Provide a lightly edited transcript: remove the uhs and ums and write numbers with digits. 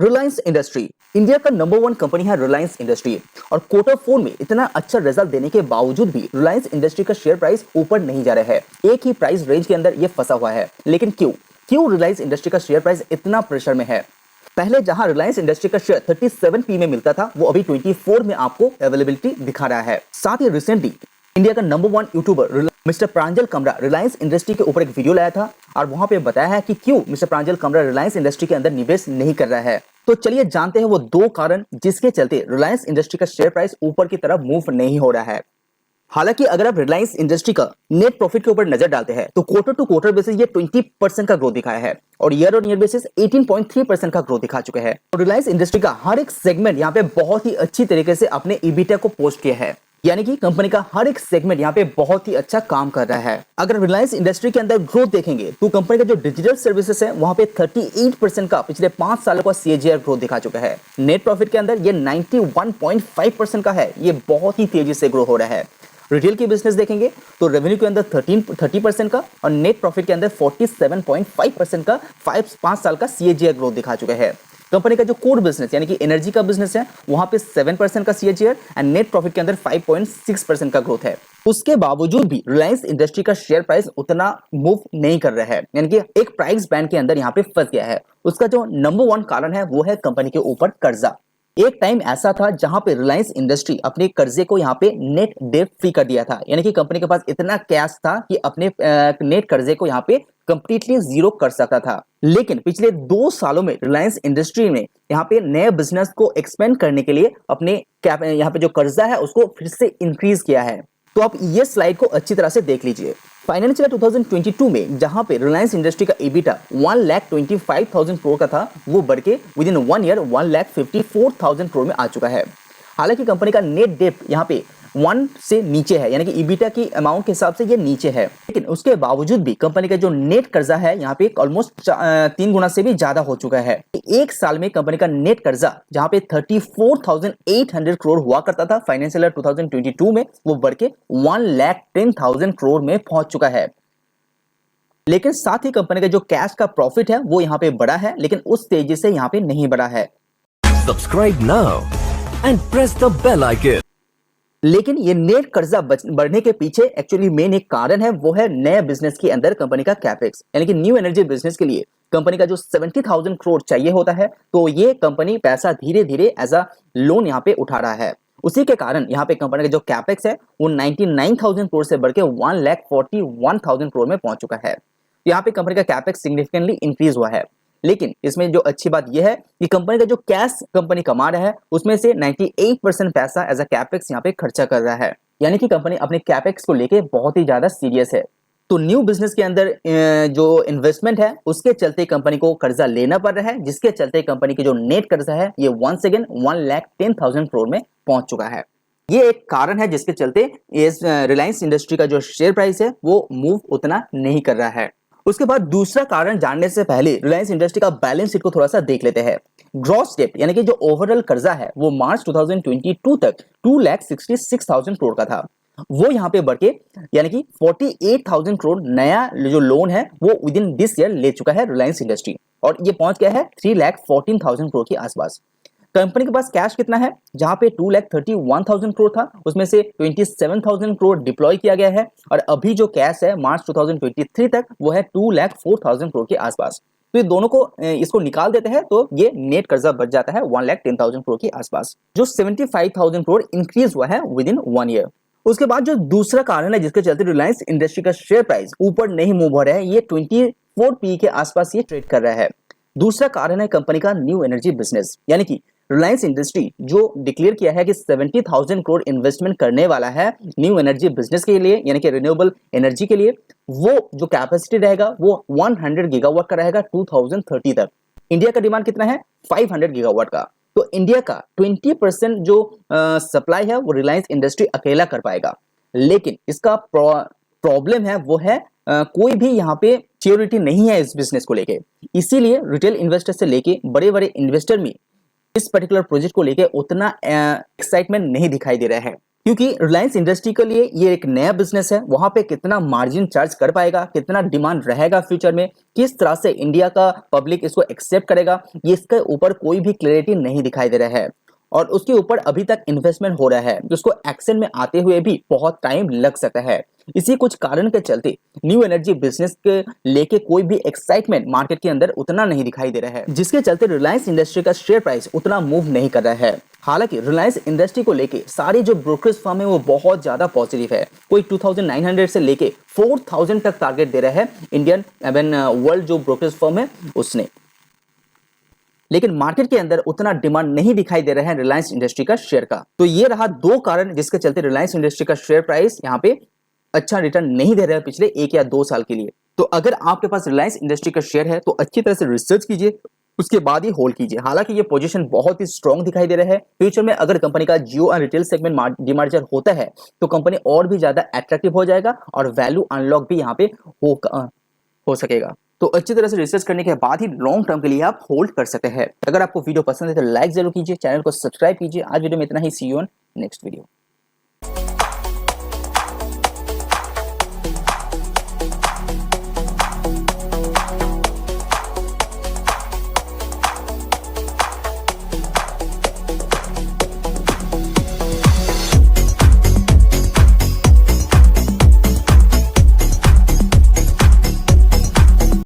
Reliance industry India का number 1 company है Reliance industry. और क्वार्टर 4 में इतना अच्छा रिजल्ट देने के बावजूद भी रिलायंस इंडस्ट्री का शेयर प्राइस ऊपर नहीं जा रहा है। एक ही प्राइस रेंज के अंदर ये फंसा हुआ है। लेकिन क्यों रिलायंस इंडस्ट्री का शेयर प्राइस इतना प्रेशर में है? पहले जहां रिलायंस इंडस्ट्री का शेयर 37p में मिलता था, वो अभी 24 में आपको अवेलेबिलिटी दिखा रहा है। साथ ही रिसेंटली इंडिया का नंबर 1 यूट्यूबर मिस्टर प्रांजल कमरा रिलायंस इंडस्ट्री के ऊपर एक वीडियो लाया था और वहां पे बताया है कि क्यों मिस्टर प्रांजल कमरा रिलायंस इंडस्ट्री के अंदर निवेश नहीं कर रहा है। तो चलिए जानते हैं वो 2 कारण जिसके चलते रिलायंस इंडस्ट्री का शेयर प्राइस ऊपर की तरफ मूव नहीं हो रहा है। हालांकि अगर आप रिलायंस इंडस्ट्री का नेट प्रॉफिट के ऊपर नजर डालते हैं तो क्वार्टर टू क्वार्टर बेसिस ये 20% का ग्रोथ दिखाया है और ईयर ऑन ईयर बेसिस 18.3% का ग्रोथ दिखा चुका है। और रिलायंस इंडस्ट्री का हर एक सेगमेंट यहाँ पे बहुत ही अच्छी तरीके से अपने ईबीटा को पोस्ट किया है, यानी कि कंपनी का हर एक सेगमेंट यहाँ पे बहुत ही अच्छा काम कर रहा है। अगर रिलायंस इंडस्ट्री के अंदर ग्रोथ देखेंगे तो कंपनी का जो डिजिटल सर्विसेज है वहां पे 38% का पिछले 5 सालों का सीएजीआर ग्रोथ दिखा चुका है। नेट प्रॉफिट के अंदर ये 91.5% का है, ये बहुत ही तेजी से ग्रो हो रहा है। रिटेल की बिजनेस देखेंगे तो रेवेन्यू के अंदर 30% का और नेट प्रॉफिट के अंदर 47.5% का 5 साल का सीएजीआर ग्रोथ दिखा चुका है। कंपनी का जो कोर बिजनेस यानी कि एनर्जी का बिजनेस है वहां पे 7% का सीएजीआर एंड नेट प्रॉफिट के अंदर 5.6% का ग्रोथ है। उसके बावजूद भी रिलायंस इंडस्ट्री का शेयर प्राइस उतना मूव नहीं कर रहा है, यानी कि एक प्राइस बैंड के अंदर यहाँ पे फंस गया है। उसका जो नंबर 1 कारण है वो है कंपनी के ऊपर कर्जा। एक टाइम ऐसा था जहां पे रिलायंस इंडस्ट्री अपने कर्जे को यहाँ पे नेट डेट फ्री कर दिया था, यानी कि कंपनी के पास इतना कैश था कि अपने नेट कर्जे को यहाँ पे कंप्लीटली जीरो कर सकता था। लेकिन पिछले 2 सालों में रिलायंस इंडस्ट्री ने यहाँ पे नए बिजनेस को एक्सपेंड करने के लिए अपने यहाँ पे जो कर्जा है उसको फिर से इंक्रीज किया है। तो आप ये स्लाइड को अच्छी तरह से देख लीजिए। फाइनेंशियल 2022 में जहां पे रिलायंस इंडस्ट्री का एबिटा 1,25,000 करोड़ का था, वो बढ़ के विद इन 1 ईयर 1,54,000 करोड़ में आ चुका है। हालांकि कंपनी का नेट डेट यहाँ पे 1 से नीचे है, यानी कि ईबिटा की अमाउंट के हिसाब से ये नीचे है, लेकिन उसके बावजूद भी कंपनी का जो नेट कर्जा है यहाँ पे ऑलमोस्ट 3 गुना से भी ज्यादा हो चुका है। एक साल में कंपनी का नेट कर्जा जहाँ पे 34,800 करोड़ हुआ करता था फाइनेंशियल 2022 में, वो बढ़ के 1,10,000 करोड़ में पहुंच चुका है। लेकिन साथ ही कंपनी का जो कैश का प्रॉफिट है वो यहाँ पे बढ़ा है, लेकिन उस तेजी से यहाँ पे नहीं बढ़ा है। Subscribe now and press the bell icon. लेकिन ये नेट कर्जा बढ़ने के पीछे एक्चुअली मेन एक कारण है, वो है नए बिजनेस के अंदर कंपनी का कैपेक्स, यानी कि न्यू एनर्जी बिजनेस के लिए कंपनी का जो 70,000 करोड़ चाहिए होता है, तो ये कंपनी पैसा धीरे धीरे एज अ लोन यहाँ पे उठा रहा है। उसी के कारण यहाँ पे कंपनी का जो कैपेक्स है वो 99,000 करोड़ से बढ़ के 1,41,000 करोड़ में पहुंच चुका है। यहाँ पे कंपनी का कैपेक्स सिग्निफिकेंटली इंक्रीज हुआ है। लेकिन इसमें जो अच्छी बात यह है कि कंपनी का जो कैश कंपनी कमा रहा है उसमें से 98% पैसा एज अ कैपेक्स यहाँ पे खर्चा कर रहा है, यानी कि कंपनी अपने कैपेक्स को लेके बहुत ही ज्यादा सीरियस है। तो न्यू बिजनेस के अंदर जो इन्वेस्टमेंट है उसके चलते कंपनी को कर्जा लेना पड़ रहा है, जिसके चलते कंपनी की जो नेट कर्जा है ये वंस अगेन 1,10,000 करोड़ में पहुंच चुका है। ये एक कारण है जिसके चलते रिलायंस इंडस्ट्री का जो शेयर प्राइस है वो मूव उतना नहीं कर रहा है। उसके बाद दूसरा कारण जानने से पहले रिलायंस इंडस्ट्री का बैलेंस शीट को थोड़ा सा देख लेते हैं। ग्रॉस डेट यानी कि जो ओवरऑल कर्जा है वो मार्च 2022 तक 2,66,000 करोड़ का था, वो यहाँ पे बढ़ के यानी कि 48,000 करोड़ नया जो लोन है वो विद इन दिस ईयर ले चुका है रिलायंस इंडस्ट्री, और ये पहुंच गया है 3,14,000 करोड़ के आसपास। कंपनी के पास कैश कितना है? जहां पे 2,31,000 करोड़ था उसमें से 27,000 करोड़ डिप्लॉय किया गया है, और अभी जो कैश है मार्च 2023 तक वो है 2,04,000 करोड़ के आसपास। तो ये दोनों को इसको निकाल देते हैं तो ये नेट कर्जा बच जाता है 1,10,000 करोड़ के आसपास, जो 75,000 करोड़ इंक्रीज हुआ है विद इन 1 ईयर। उसके बाद जो दूसरा कारण है जिसके चलते रिलायंस इंडस्ट्री का शेयर प्राइस ऊपर नहीं मूव हो रहा है, ये 24p के आसपास ये ट्रेड कर रहा है। दूसरा कारण है कंपनी का न्यू एनर्जी बिजनेस, यानी कि रिलायंस इंडस्ट्री जो डिक्लेयर किया है कि 70,000 करोड़ इन्वेस्टमेंट करने वाला है न्यू एनर्जी बिजनेस के लिए, यानी कि रिन्यूएबल एनर्जी के लिए। वो जो कैपेसिटी रहेगा वो 100 गीगावाट का रहेगा 2030 तक। इंडिया का डिमांड कितना है? 500 गीगावाट का। तो इंडिया का 20% जो सप्लाई है वो रिलायंस इंडस्ट्री अकेला कर पाएगा। लेकिन इसका प्रॉब्लम है वो है कोई भी यहाँ पे सिक्योरिटी नहीं है इस बिजनेस को लेके, इसीलिए रिटेल इन्वेस्टर से लेके बड़े बड़े इन्वेस्टर में इस पर्टिकुलर प्रोजेक्ट को लेके उतना एक्साइटमेंट नहीं दिखाई दे रहा है। क्योंकि रिलायंस इंडस्ट्री के लिए ये एक नया बिजनेस है। वहां पे कितना मार्जिन चार्ज कर पाएगा, कितना डिमांड रहेगा फ्यूचर में, किस तरह से इंडिया का पब्लिक इसको एक्सेप्ट करेगा, ये इसके ऊपर कोई भी क्लैरिटी नहीं दिखाई दे रहा है। और उसके ऊपर अभी तक इन्वेस्टमेंट हो रहा है, जिसको एक्शन में आते हुए भी बहुत टाइम लग सकता है। इसी कुछ कारण के चलते न्यू एनर्जी बिजनेस के लेके कोई भी एक्साइटमेंट मार्केट के अंदर उतना नहीं दिखाई दे रहा है, जिसके चलते रिलायंस इंडस्ट्री का शेयर प्राइस उतना मूव नहीं कर रहा है। हालांकि रिलायंस इंडस्ट्री को लेके सारी जो ब्रोकरेज फर्म है वो बहुत ज्यादा पॉजिटिव है। कोई 2900 से लेके 4000 तक टारगेट दे रहा है इंडियन एवं वर्ल्ड जो ब्रोकरेज फर्म है उसने। लेकिन मार्केट के अंदर उतना डिमांड नहीं दिखाई दे रहा है रिलायंस इंडस्ट्री का शेयर का। तो ये रहा दो कारण जिसके चलते रिलायंस इंडस्ट्री का शेयर प्राइस यहाँ पे अच्छा रिटर्न नहीं दे रहा है पिछले 1 या 2 साल के लिए। तो अगर आपके पास रिलायंस इंडस्ट्री का शेयर है तो अच्छी तरह से रिसर्च कीजिए, उसके बाद ही होल्ड कीजिए। हालांकि ये पोजीशन बहुत ही स्ट्रांग दिखाई दे रहा है। फ्यूचर में अगर कंपनी का जियो और रिटेल सेगमेंट डिमर्जर होता है तो कंपनी और भी ज्यादा अट्रैक्टिव हो जाएगा और वैल्यू अनलॉक भी यहाँ पे हो सकेगा। तो अच्छी तरह से रिसर्च करने के बाद ही लॉन्ग टर्म के लिए आप होल्ड कर सकते हैं। अगर आपको वीडियो पसंद है तो लाइक जरूर कीजिए, चैनल को सब्सक्राइब कीजिए। आज वीडियो में इतना ही। सी यू ऑन नेक्स्ट वीडियो।